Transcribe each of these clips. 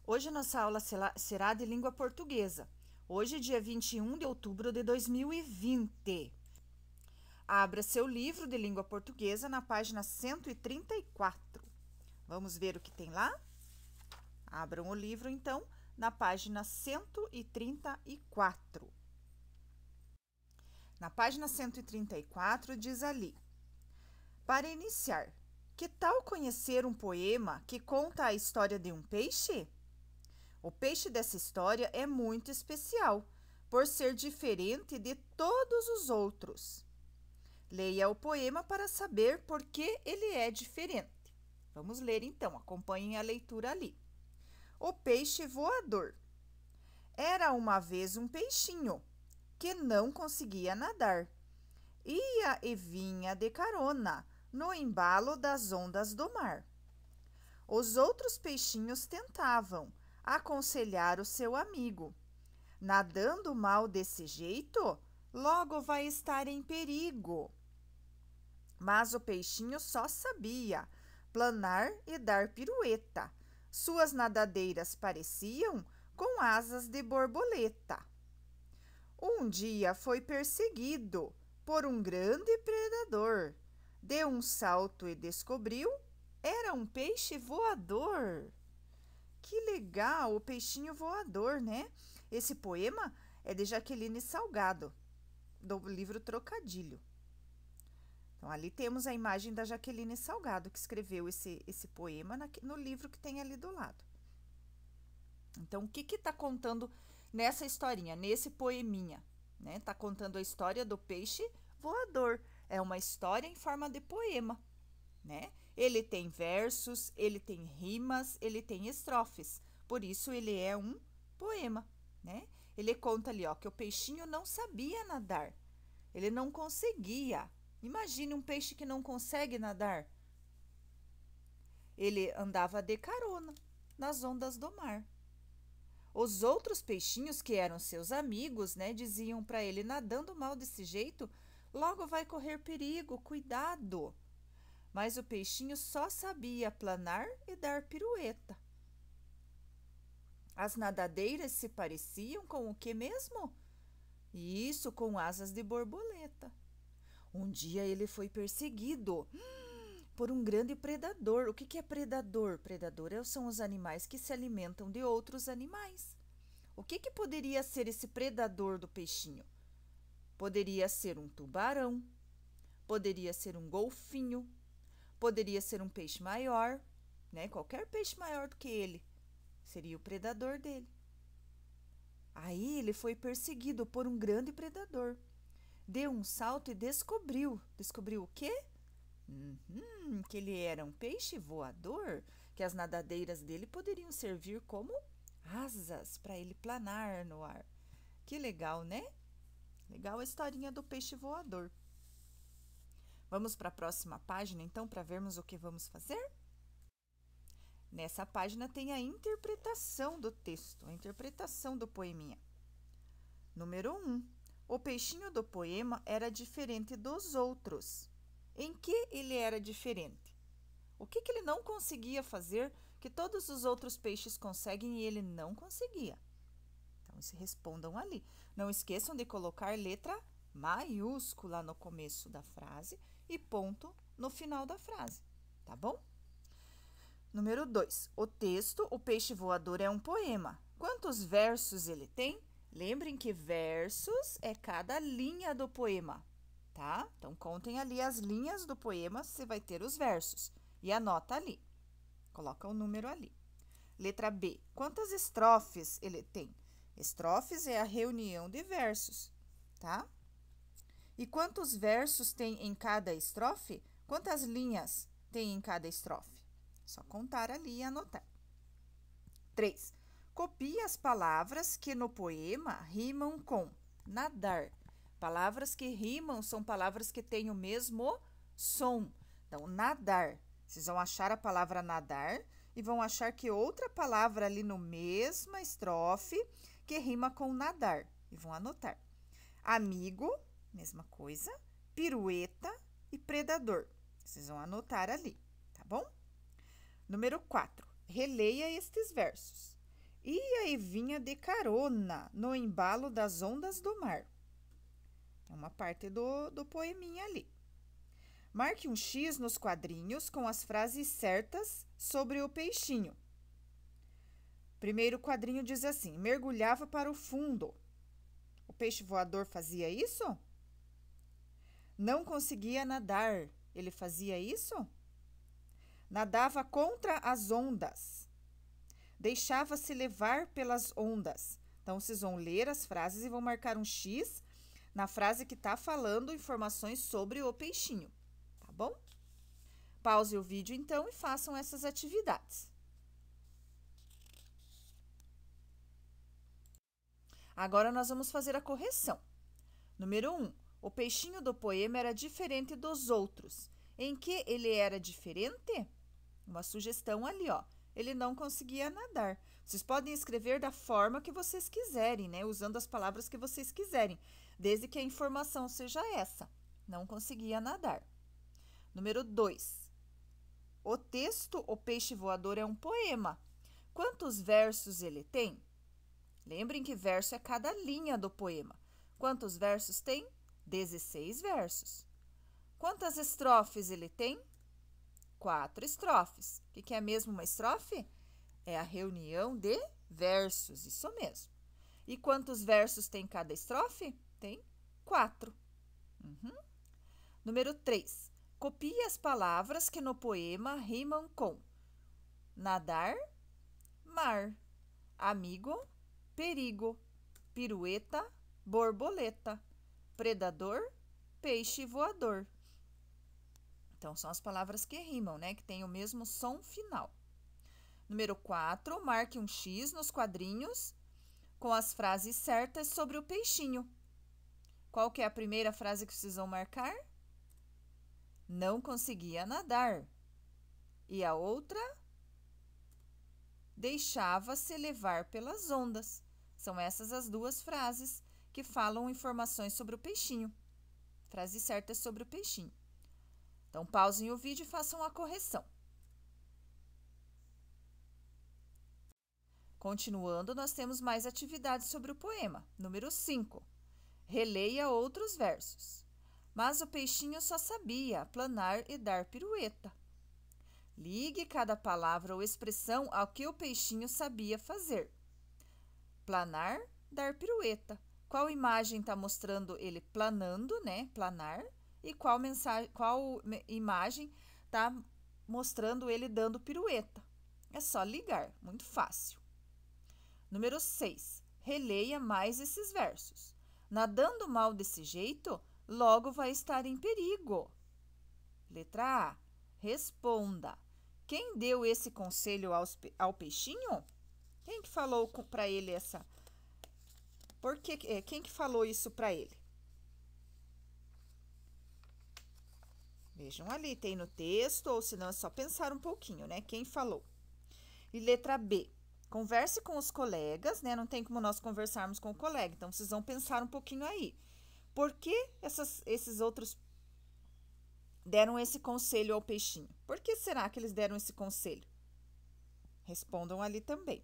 Hoje nossa aula será de língua portuguesa. Hoje, dia 21 de outubro de 2020. Abra seu livro de língua portuguesa na página 134. Vamos ver o que tem lá? Abram o livro, então, na página 134. Na página 134 diz ali: para iniciar, que tal conhecer um poema que conta a história de um peixe? O peixe dessa história é muito especial, por ser diferente de todos os outros. Leia o poema para saber por que ele é diferente. Vamos ler então, acompanhem a leitura ali. O peixe voador. Era uma vez um peixinho que não conseguia nadar. Ia e vinha de carona no embalo das ondas do mar. Os outros peixinhos tentavam aconselhar o seu amigo. Nadando mal desse jeito, logo vai estar em perigo. Mas o peixinho só sabia planar e dar pirueta. Suas nadadeiras pareciam com asas de borboleta. Um dia foi perseguido por um grande predador. Deu um salto e descobriu, era um peixe voador. Que legal, o peixinho voador, né? Esse poema é de Jaqueline Salgado, do livro Trocadilho. Então, ali temos a imagem da Jaqueline Salgado, que escreveu esse poema no livro que tem ali do lado. Então, o que está contando nessa historinha, nesse poeminha? Né? Tá contando a história do peixe voador. É uma história em forma de poema, né? Ele tem versos, ele tem rimas, ele tem estrofes. Por isso, ele é um poema, né? Ele conta ali, ó, que o peixinho não sabia nadar. Ele não conseguia. Imagine um peixe que não consegue nadar. Ele andava de carona nas ondas do mar. Os outros peixinhos, que eram seus amigos, né, diziam para ele: nadando mal desse jeito, logo vai correr perigo, cuidado. Mas o peixinho só sabia planar e dar pirueta. As nadadeiras se pareciam com o que mesmo? Isso, com asas de borboleta. Um dia ele foi perseguido por um grande predador. O que é predador? Predador são os animais que se alimentam de outros animais. O que poderia ser esse predador do peixinho? Poderia ser um tubarão, poderia ser um golfinho, poderia ser um peixe maior, né? Qualquer peixe maior do que ele seria o predador dele. Aí ele foi perseguido por um grande predador. Deu um salto e descobriu. Descobriu o quê? Que ele era um peixe voador, que as nadadeiras dele poderiam servir como asas para ele planar no ar. Que legal, né? Legal a historinha do peixe voador. Vamos para a próxima página, então, para vermos o que vamos fazer? Nessa página tem a interpretação do texto, a interpretação do poeminha. Número 1. O peixinho do poema era diferente dos outros. Em que ele era diferente? O que ele não conseguia fazer que todos os outros peixes conseguem e ele não conseguia? Então, se respondam ali. Não esqueçam de colocar letra maiúscula no começo da frase e ponto no final da frase, tá bom? Número 2. O texto, o peixe voador, é um poema. Quantos versos ele tem? Lembrem que versos é cada linha do poema, tá? Então, contem ali as linhas do poema, você vai ter os versos. E anota ali. Coloca o número ali. Letra B. Quantas estrofes ele tem? Estrofes é a reunião de versos, tá? E quantos versos tem em cada estrofe? Quantas linhas tem em cada estrofe? Só contar ali e anotar. 3. Copie as palavras que no poema rimam com nadar. Palavras que rimam são palavras que têm o mesmo som. Então, nadar. Vocês vão achar a palavra nadar e vão achar que outra palavra ali no mesma estrofe que rima com nadar. E vão anotar. Amigo, mesma coisa. Pirueta e predador. Vocês vão anotar ali, tá bom? Número 4. Releia estes versos. ia e vinha de carona no embalo das ondas do mar. É uma parte do poeminha ali. Marque um X nos quadrinhos com as frases certas sobre o peixinho. Primeiro quadrinho diz assim: mergulhava para o fundo. O peixe voador fazia isso? Não conseguia nadar. Ele fazia isso? Nadava contra as ondas. Deixava-se levar pelas ondas. Então, vocês vão ler as frases e vão marcar um X na frase que está falando informações sobre o peixinho. Tá bom? Pause o vídeo, então, e façam essas atividades. Agora, nós vamos fazer a correção. Número 1. O peixinho do poema era diferente dos outros. Em que ele era diferente? Uma sugestão ali, ó. Ele não conseguia nadar. Vocês podem escrever da forma que vocês quiserem, né? Usando as palavras que vocês quiserem, desde que a informação seja essa. Não conseguia nadar. Número 2. O texto O Peixe Voador é um poema. Quantos versos ele tem? Lembrem que verso é cada linha do poema. Quantos versos tem? 16 versos. Quantas estrofes ele tem? 4 estrofes. O que é mesmo uma estrofe? É a reunião de versos, isso mesmo. E quantos versos tem cada estrofe? Tem 4. Número 3. Copie as palavras que no poema rimam com nadar, mar, amigo, perigo, pirueta, borboleta, predador, peixe voador. Então, são as palavras que rimam, né? Que têm o mesmo som final. Número 4, marque um X nos quadrinhos com as frases certas sobre o peixinho. Qual que é a primeira frase que vocês vão marcar? Não conseguia nadar. E a outra? Deixava-se levar pelas ondas. São essas as duas frases que falam informações sobre o peixinho. Frases certas sobre o peixinho. Então, pausem o vídeo e façam a correção. Continuando, nós temos mais atividades sobre o poema. Número 5. Releia outros versos. Mas o peixinho só sabia planar e dar pirueta. Ligue cada palavra ou expressão ao que o peixinho sabia fazer. Planar, dar pirueta. Qual imagem está mostrando ele planando, né? Planar. E qual imagem está mostrando ele dando pirueta? É só ligar, muito fácil. Número 6. Releia mais esses versos. Nadando mal desse jeito, logo vai estar em perigo. Letra A. Responda. Quem deu esse conselho ao peixinho? Quem que falou para ele essa? Quem que falou isso para ele? Vejam ali, tem no texto, ou senão é só pensar um pouquinho, né? Quem falou? E letra B. Converse com os colegas, né? Não tem como nós conversarmos com o colega, então vocês vão pensar um pouquinho aí. Por que esses outros deram esse conselho ao peixinho? Por que será que eles deram esse conselho? Respondam ali também.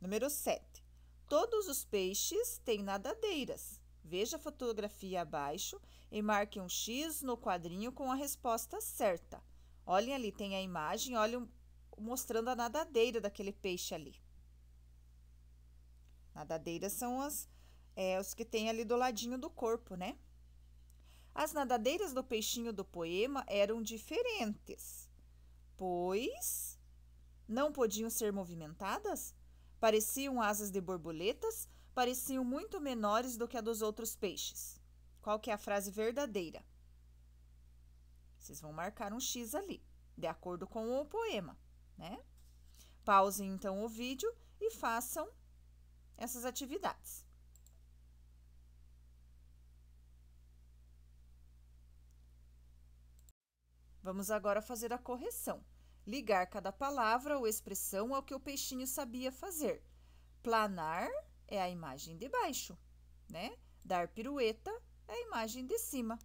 Número 7. Todos os peixes têm nadadeiras. Veja a fotografia abaixo e marque um X no quadrinho com a resposta certa. Olhem ali, tem a imagem, olhem mostrando a nadadeira daquele peixe ali. Nadadeiras são os que tem ali do ladinho do corpo, né? As nadadeiras do peixinho do poema eram diferentes, pois não podiam ser movimentadas, pareciam asas de borboletas, pareciam muito menores do que a dos outros peixes. Qual que é a frase verdadeira? Vocês vão marcar um X ali, de acordo com o poema, né? Pausem então o vídeo e façam essas atividades. Vamos agora fazer a correção. Ligar cada palavra ou expressão ao que o peixinho sabia fazer. Planar é a imagem de baixo, né? Dar pirueta é a imagem de cima.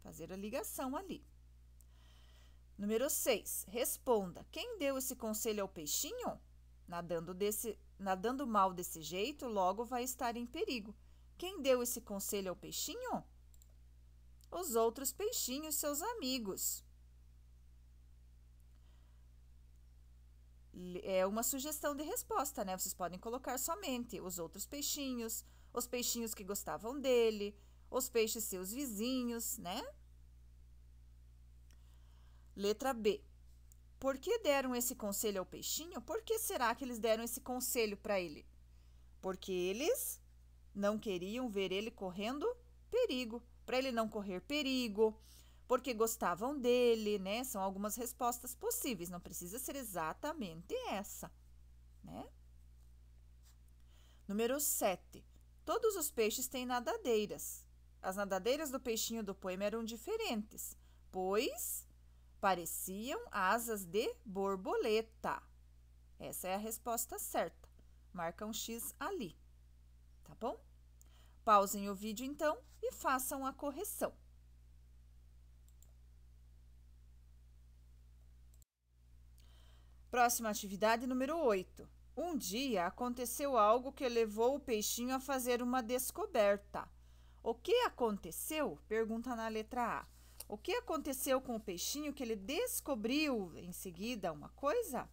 Fazer a ligação ali. Número 6. Responda. Quem deu esse conselho ao peixinho? Nadando mal desse jeito, logo vai estar em perigo. Quem deu esse conselho ao peixinho? Os outros peixinhos, seus amigos. É uma sugestão de resposta, né? Vocês podem colocar somente os outros peixinhos, os peixinhos que gostavam dele, os peixes seus vizinhos, né? Letra B. Por que deram esse conselho ao peixinho? Por que será que eles deram esse conselho para ele? Porque eles não queriam ver ele correndo perigo, para ele não correr perigo, porque gostavam dele, né? São algumas respostas possíveis, não precisa ser exatamente essa, né? Número 7. Todos os peixes têm nadadeiras. As nadadeiras do peixinho do poema eram diferentes, pois pareciam asas de borboleta. Essa é a resposta certa. Marca um X ali, tá bom? Pausem o vídeo então e façam a correção. Próxima atividade, número 8. Um dia aconteceu algo que levou o peixinho a fazer uma descoberta. O que aconteceu? Pergunta na letra A. O que aconteceu com o peixinho que ele descobriu em seguida uma coisa?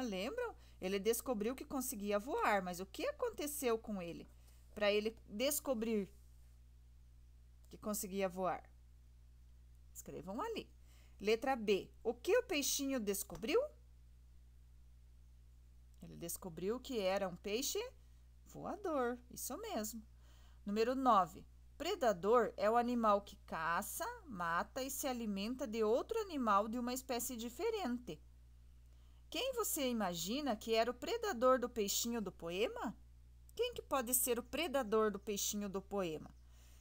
Lembram? Ele descobriu que conseguia voar, mas o que aconteceu com ele para ele descobrir que conseguia voar? Escrevam ali. Letra B. O que o peixinho descobriu? Ele descobriu que era um peixe voador, isso mesmo. Número 9. Predador é o animal que caça, mata e se alimenta de outro animal de uma espécie diferente. Quem você imagina que era o predador do peixinho do poema? Quem que pode ser o predador do peixinho do poema?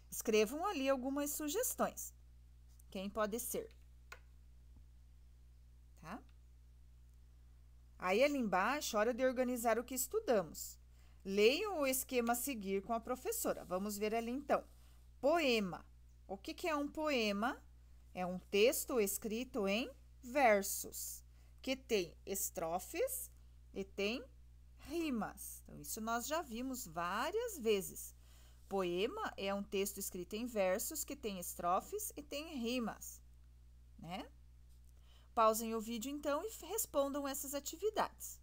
Escrevam ali algumas sugestões. Quem pode ser? Tá? Aí ali embaixo, hora de organizar o que estudamos. Leiam o esquema a seguir com a professora. Vamos ver ali então. Poema. O que é um poema? É um texto escrito em versos, que tem estrofes e tem rimas. Então, isso nós já vimos várias vezes. Poema é um texto escrito em versos que tem estrofes e tem rimas, né? Pausem o vídeo, então, e respondam essas atividades.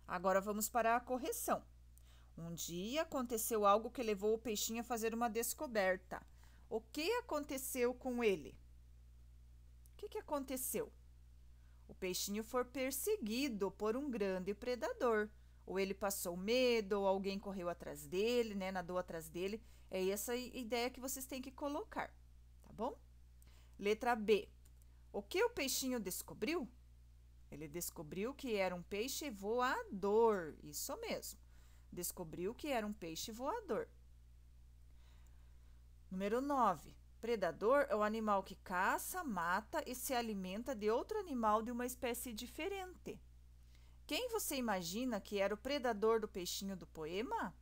Agora, vamos para a correção. Um dia aconteceu algo que levou o peixinho a fazer uma descoberta. O que aconteceu com ele? O que aconteceu? O peixinho foi perseguido por um grande predador. Ou ele passou medo, ou alguém correu atrás dele, né? Nadou atrás dele. É essa a ideia que vocês têm que colocar, tá bom? Letra B. O que o peixinho descobriu? Ele descobriu que era um peixe voador. Isso mesmo. Descobriu que era um peixe voador. Número 9. Predador é o animal que caça, mata e se alimenta de outro animal de uma espécie diferente. Quem você imagina que era o predador do peixinho do poema?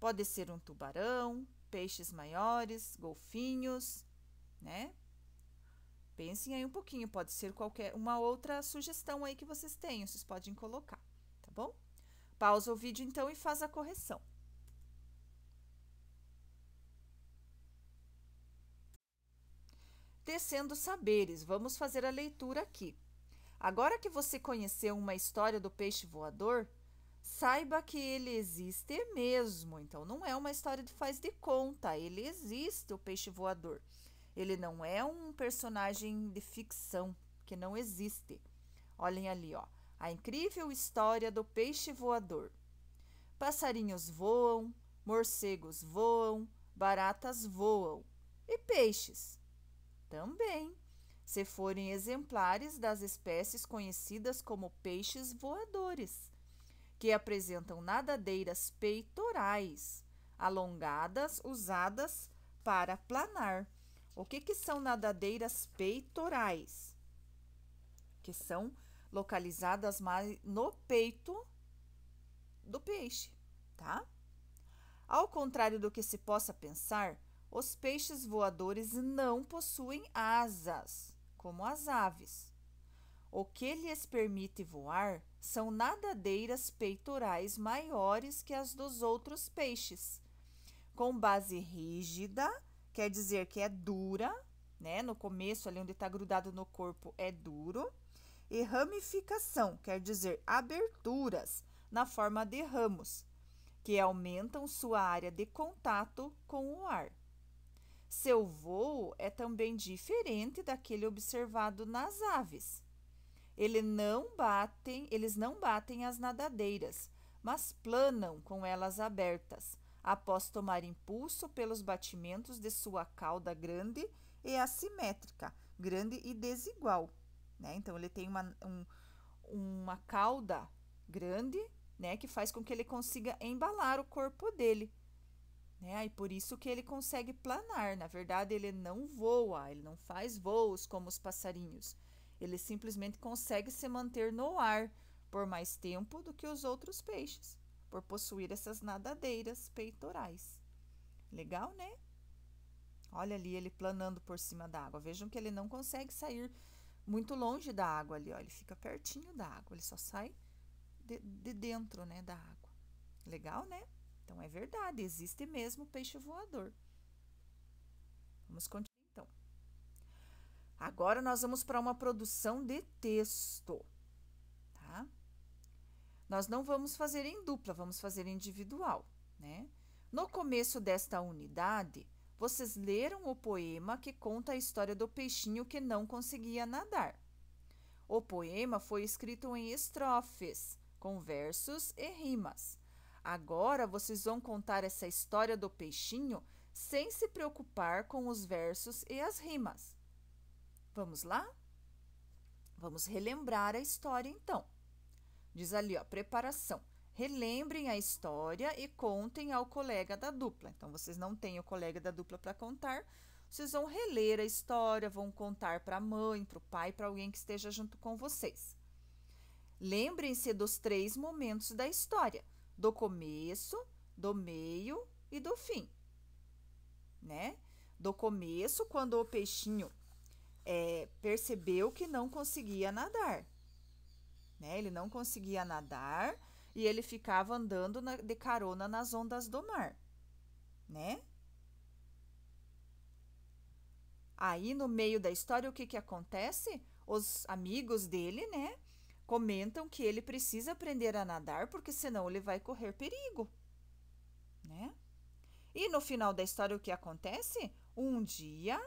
Pode ser um tubarão, peixes maiores, golfinhos, né? Pensem aí um pouquinho, pode ser qualquer uma outra sugestão aí que vocês tenham, vocês podem colocar, tá bom? Pausa o vídeo então e faz a correção. Tecendo saberes, vamos fazer a leitura aqui. Agora que você conheceu uma história do peixe voador, saiba que ele existe mesmo. Então, não é uma história de faz de conta, ele existe, o peixe voador. Ele não é um personagem de ficção, que não existe. Olhem ali, ó. A incrível história do peixe voador. Passarinhos voam, morcegos voam, baratas voam. E peixes? Também, se forem exemplares das espécies conhecidas como peixes voadores, que apresentam nadadeiras peitorais, alongadas, usadas para planar. O que são nadadeiras peitorais? Que são localizadas mais no peito do peixe, tá? Ao contrário do que se possa pensar, os peixes voadores não possuem asas. como as aves. O que lhes permite voar são nadadeiras peitorais maiores que as dos outros peixes, com base rígida, quer dizer que é dura, né? No começo, ali onde está grudado no corpo, é duro, e ramificação, quer dizer aberturas na forma de ramos, que aumentam sua área de contato com o ar. Seu voo é também diferente daquele observado nas aves. Eles não batem as nadadeiras, mas planam com elas abertas, após tomar impulso pelos batimentos de sua cauda grande e assimétrica, grande e desigual, né? Então, ele tem uma cauda grande, né, que faz com que ele consiga embalar o corpo dele, né? E por isso que ele consegue planar. Na verdade, ele não voa, ele não faz voos como os passarinhos. Ele simplesmente consegue se manter no ar por mais tempo do que os outros peixes, por possuir essas nadadeiras peitorais. Legal, né? Olha ali ele planando por cima da água. Vejam que ele não consegue sair muito longe da água ali, ó. Ele fica pertinho da água, ele só sai de dentro, né, da água. Legal, né? Então, é verdade, existe mesmo peixe voador. Vamos continuar, então. Agora, nós vamos para uma produção de texto, tá? Nós não vamos fazer em dupla, vamos fazer individual, né? No começo desta unidade, vocês leram o poema que conta a história do peixinho que não conseguia nadar. O poema foi escrito em estrofes, com versos e rimas. Agora, vocês vão contar essa história do peixinho sem se preocupar com os versos e as rimas. Vamos lá? Vamos relembrar a história, então. Diz ali, ó, preparação. Relembrem a história e contem ao colega da dupla. Então, vocês não têm o colega da dupla para contar, vocês vão reler a história, vão contar para a mãe, para o pai, para alguém que esteja junto com vocês. Lembrem-se dos 3 momentos da história, do começo, do meio e do fim, né? Do começo, quando o peixinho percebeu que não conseguia nadar, né? Ele não conseguia nadar e ele ficava andando de carona nas ondas do mar, né? Aí, no meio da história, o que que acontece? Os amigos dele, né, comentam que ele precisa aprender a nadar, porque senão ele vai correr perigo, né? E no final da história, o que acontece? Um dia,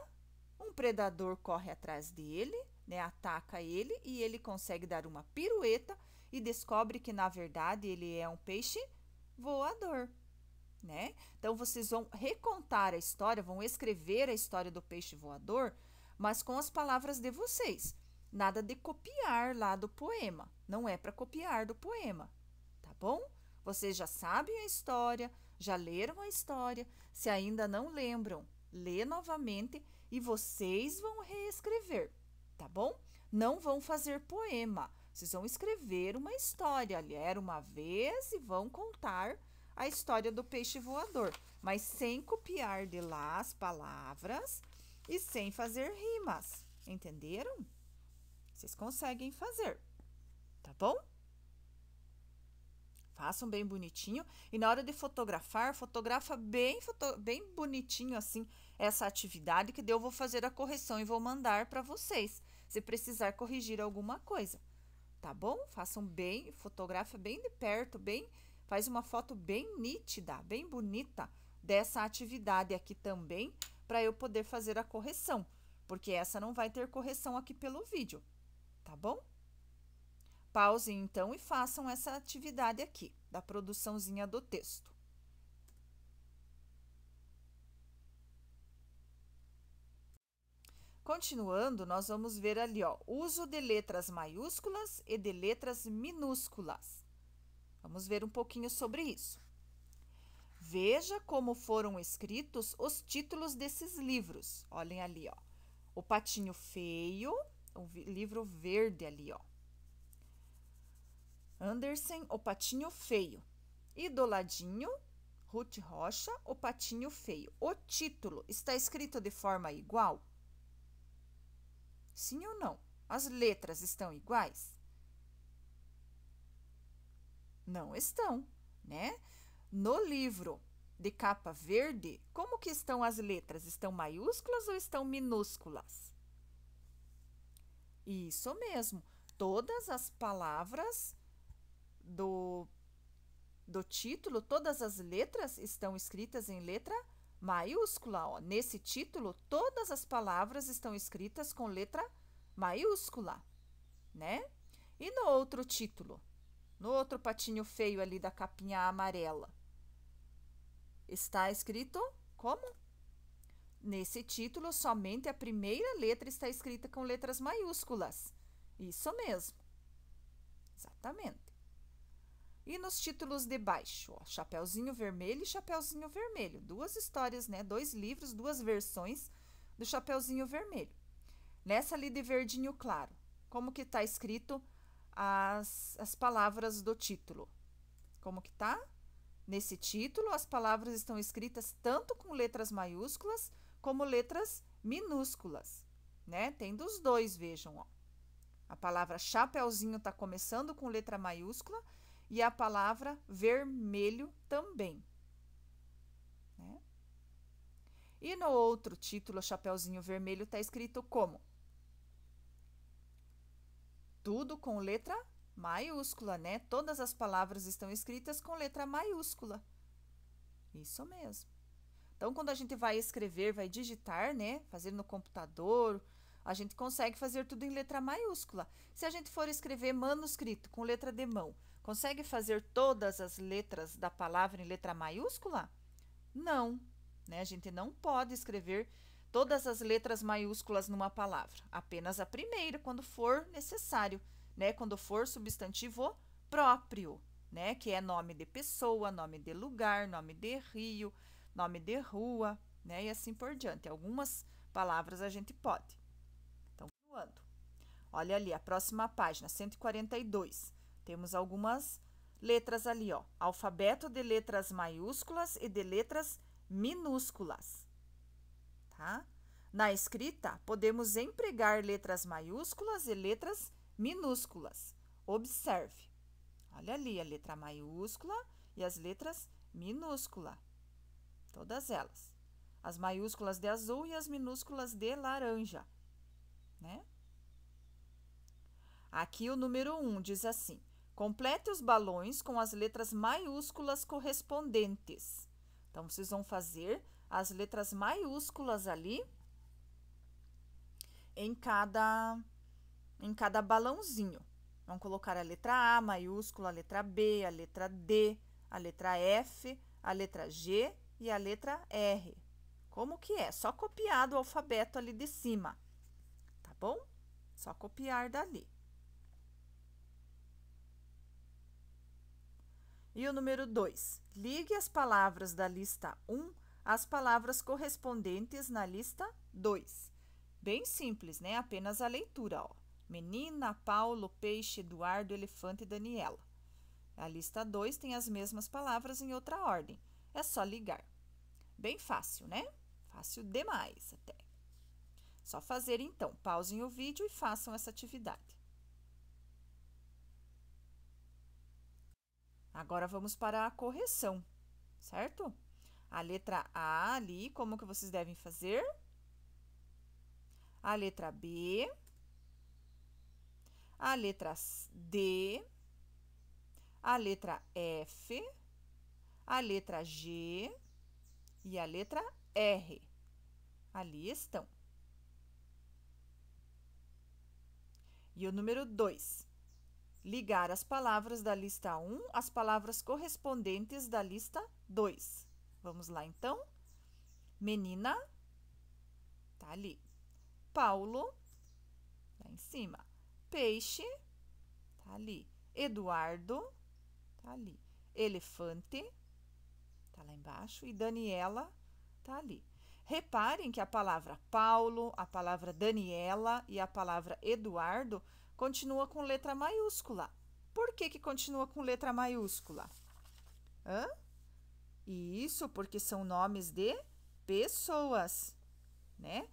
um predador corre atrás dele, né, ataca ele e ele consegue dar uma pirueta e descobre que, na verdade, ele é um peixe voador, né? Então, vocês vão recontar a história, vão escrever a história do peixe voador, mas com as palavras de vocês. Nada de copiar lá do poema. Não é para copiar do poema, tá bom? Vocês já sabem a história, já leram a história. Se ainda não lembram, lê novamente e vocês vão reescrever, tá bom? Não vão fazer poema. Vocês vão escrever uma história. Ali era uma vez e vão contar a história do peixe voador, mas sem copiar de lá as palavras e sem fazer rimas. Entenderam? Vocês conseguem fazer, tá bom? Façam bem bonitinho e na hora de fotografar, fotografa bem bonitinho assim essa atividade que daí eu vou fazer a correção e vou mandar para vocês, se precisar corrigir alguma coisa, tá bom? Façam bem, fotografa bem de perto, faz uma foto bem nítida, bem bonita dessa atividade aqui também, para eu poder fazer a correção, porque essa não vai ter correção aqui pelo vídeo, tá bom? Pausem então e façam essa atividade aqui, da produçãozinha do texto. Continuando, nós vamos ver ali, ó, uso de letras maiúsculas e de letras minúsculas. Vamos ver um pouquinho sobre isso. Veja como foram escritos os títulos desses livros. Olhem ali, ó. O Patinho Feio, o livro verde ali, ó. Andersen, O Patinho Feio. E do ladinho, Ruth Rocha, O Patinho Feio. O título está escrito de forma igual? Sim ou não? As letras estão iguais? Não estão, né? No livro de capa verde, como que estão as letras? Estão maiúsculas ou estão minúsculas? Isso mesmo. Todas as palavras do título, todas as letras estão escritas em letra maiúscula. Ó. Nesse título, todas as palavras estão escritas com letra maiúscula, né? E no outro título, no outro patinho feio ali da capinha amarela, está escrito como? Nesse título, somente a primeira letra está escrita com letras maiúsculas. Isso mesmo. Exatamente. E nos títulos de baixo, ó, Chapeuzinho Vermelho e Chapeuzinho Vermelho. Duas histórias, né? 2 livros, 2 versões do Chapeuzinho Vermelho. Nessa ali de verdinho claro, como que está escrito as palavras do título? Como que tá? Nesse título, as palavras estão escritas tanto com letras maiúsculas como letras minúsculas, né? Tem dos dois, vejam, ó. A palavra chapeuzinho está começando com letra maiúscula e a palavra vermelho também, né? E no outro título, Chapeuzinho Vermelho, está escrito como? Tudo com letra maiúscula, né? Todas as palavras estão escritas com letra maiúscula. Isso mesmo. Então, quando a gente vai escrever, vai digitar, né? Fazer no computador, a gente consegue fazer tudo em letra maiúscula. Se a gente for escrever manuscrito com letra de mão, consegue fazer todas as letras da palavra em letra maiúscula? Não, né? A gente não pode escrever todas as letras maiúsculas numa palavra, apenas a primeira, quando for necessário, né? Quando for substantivo próprio, né? Que é nome de pessoa, nome de lugar, nome de rio, nome de rua, né? E assim por diante. Algumas palavras a gente pode. Então, continuando. Olha ali, a próxima página, 142. Temos algumas letras ali, ó. Alfabeto de letras maiúsculas e de letras minúsculas, tá? Na escrita, podemos empregar letras maiúsculas e letras minúsculas. Observe. Olha ali, a letra maiúscula e as letras minúsculas. Todas elas. As maiúsculas de azul e as minúsculas de laranja, né? Aqui o número 1 diz assim: complete os balões com as letras maiúsculas correspondentes. Então, vocês vão fazer as letras maiúsculas ali em cada balãozinho. Vão colocar a letra A maiúscula, a letra B, a letra D, a letra F, a letra G e a letra R. Como que é? Só copiar do alfabeto ali de cima, tá bom? Só copiar dali. E o número 2, ligue as palavras da lista 1 às palavras correspondentes na lista 2. Bem simples, né? Apenas a leitura, ó. Menina, Paulo, peixe, Eduardo, elefante e Daniela. A lista 2 tem as mesmas palavras em outra ordem. É só ligar. Bem fácil, né? Fácil demais até. Só fazer então. Pausem o vídeo e façam essa atividade. Agora, vamos para a correção, certo? A letra A ali, como que vocês devem fazer? A letra B, a letra D, a letra F, a letra G e a letra R. Ali estão. E o número 2. Ligar as palavras da lista 1 às palavras correspondentes da lista 2. Vamos lá, então? Menina, tá ali. Paulo, lá em cima. Peixe, tá ali. Eduardo, tá ali. Elefante, tá lá embaixo. E Daniela, tá ali. Reparem que a palavra Paulo, a palavra Daniela e a palavra Eduardo continua com letra maiúscula. Por que que continua com letra maiúscula? Hã? Isso porque são nomes de pessoas, né?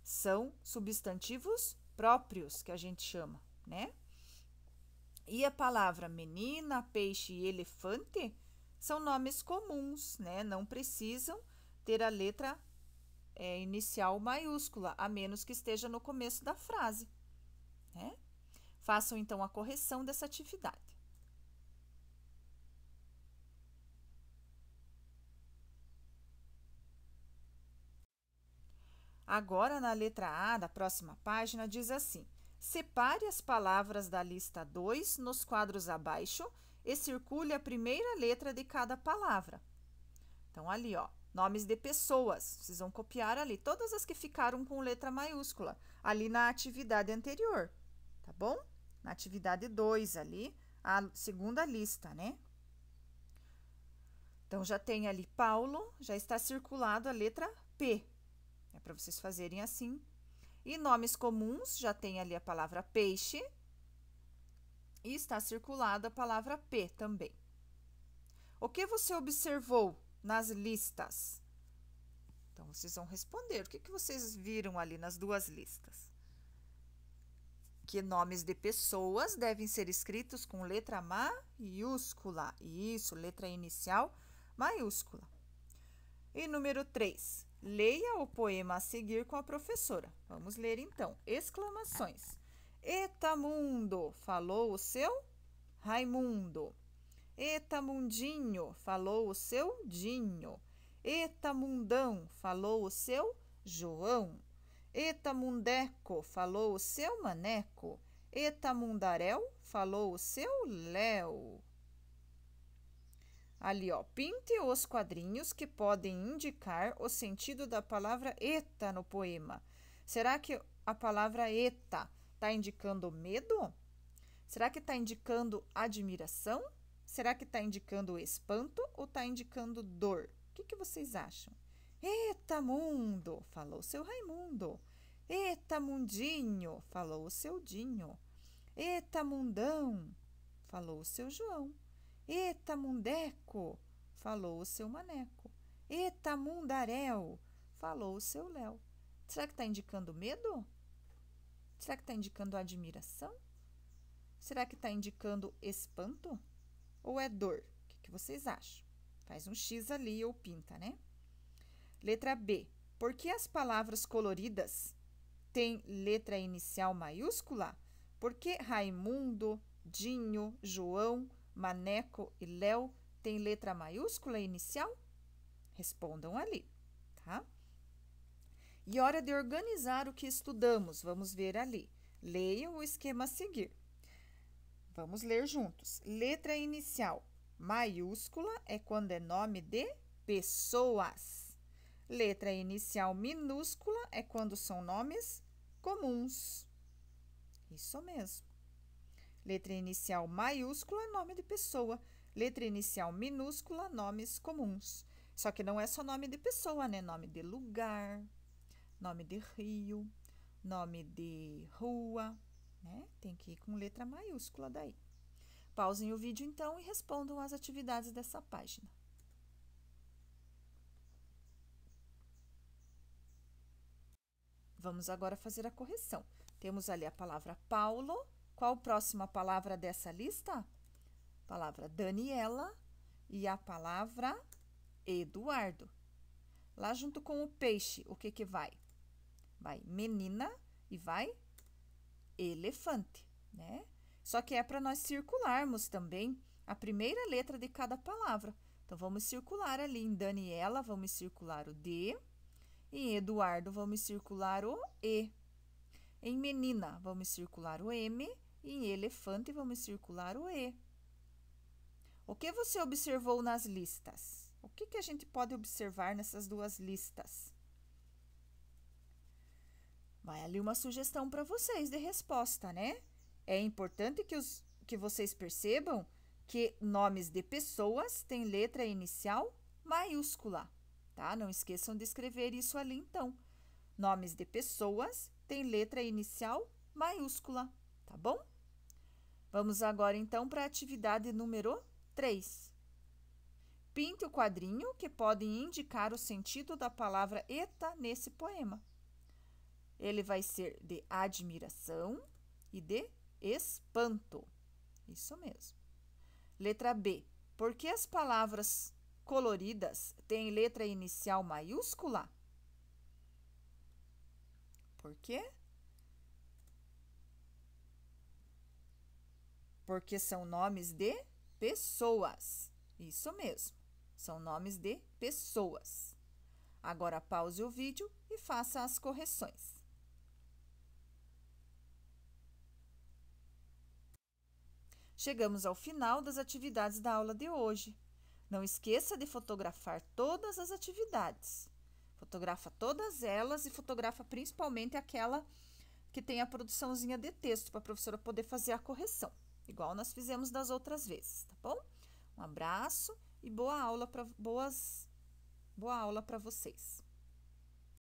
São substantivos próprios que a gente chama, né? E a palavra menina, peixe e elefante são nomes comuns, né? Não precisam ter a letra inicial maiúscula, a menos que esteja no começo da frase, né? Façam então a correção dessa atividade. Agora, na letra A da próxima página, diz assim: separe as palavras da lista 2 nos quadros abaixo e circule a primeira letra de cada palavra. Então, ali, ó, nomes de pessoas. Vocês vão copiar ali todas as que ficaram com letra maiúscula, ali na atividade anterior, tá bom? Na atividade 2 ali, a segunda lista, né? Então, já tem ali Paulo, já está circulado a letra P. É para vocês fazerem assim. E nomes comuns, já tem ali a palavra peixe. E está circulada a palavra P também. O que você observou nas listas? Então, vocês vão responder. O que vocês viram ali nas duas listas? Que nomes de pessoas devem ser escritos com letra maiúscula. Isso, letra inicial maiúscula. E número 3. Leia o poema a seguir com a professora. Vamos ler então. Exclamações. Eita mundo, falou o seu Raimundo. Eita mundinho, falou o seu Dinho. Eita mundão, falou o seu João. Eita mundeco, falou o seu Maneco. Eita mundaréu, falou o seu Léo. Ali, ó, pinte os quadrinhos que podem indicar o sentido da palavra eta no poema. Será que a palavra eta está indicando medo? Será que está indicando admiração? Será que está indicando espanto ou está indicando dor? O que vocês acham? Eita mundo, falou o seu Raimundo. Eita mundinho, falou o seu Dinho. Eita mundão, falou o seu João. Eita mundeco, falou o seu Maneco. Eita mundaréu, falou o seu Léo. Será que está indicando medo? Será que está indicando admiração? Será que está indicando espanto? Ou é dor? O que vocês acham? Faz um X ali ou pinta, né? Letra B. Por que as palavras coloridas têm letra inicial maiúscula? Por que Raimundo, Dinho, João, Maneco e Léo têm letra maiúscula inicial? Respondam ali, tá? E hora de organizar o que estudamos. Vamos ver ali. Leiam o esquema a seguir. Vamos ler juntos. Letra inicial maiúscula é quando é nome de pessoas. Letra inicial minúscula é quando são nomes comuns. Isso mesmo. Letra inicial maiúscula é nome de pessoa. Letra inicial minúscula, nomes comuns. Só que não é só nome de pessoa, né? Nome de lugar, nome de rio, nome de rua, né? Tem que ir com letra maiúscula daí. Pausem o vídeo, então, e respondam às atividades dessa página. Vamos agora fazer a correção. Temos ali a palavra Paulo. Qual a próxima palavra dessa lista? Palavra Daniela e a palavra Eduardo. Lá junto com o peixe, o que vai? Vai menina e vai elefante, né? Só que é para nós circularmos também a primeira letra de cada palavra. Então, vamos circular ali em Daniela, vamos circular o D. Em Eduardo, vamos circular o E. Em menina, vamos circular o M. E em elefante, vamos circular o E. O que você observou nas listas? O que a gente pode observar nessas duas listas? Vai ali uma sugestão para vocês de resposta, né? É importante que vocês percebam que nomes de pessoas têm letra inicial maiúscula, tá? Não esqueçam de escrever isso ali, então. Nomes de pessoas têm letra inicial maiúscula, tá bom? Vamos agora, então, para a atividade número 3. Pinte o quadrinho que pode indicar o sentido da palavra eta nesse poema. Ele vai ser de admiração e de espanto. Isso mesmo. Letra B. Por que as palavras coloridas têm letra inicial maiúscula? Por quê? Porque são nomes de pessoas. Isso mesmo. São nomes de pessoas. Agora pause o vídeo e faça as correções. Chegamos ao final das atividades da aula de hoje. Não esqueça de fotografar todas as atividades. Fotografa todas elas e fotografa principalmente aquela que tem a produçãozinha de texto para a professora poder fazer a correção, igual nós fizemos das outras vezes, tá bom? Um abraço e boa aula para vocês.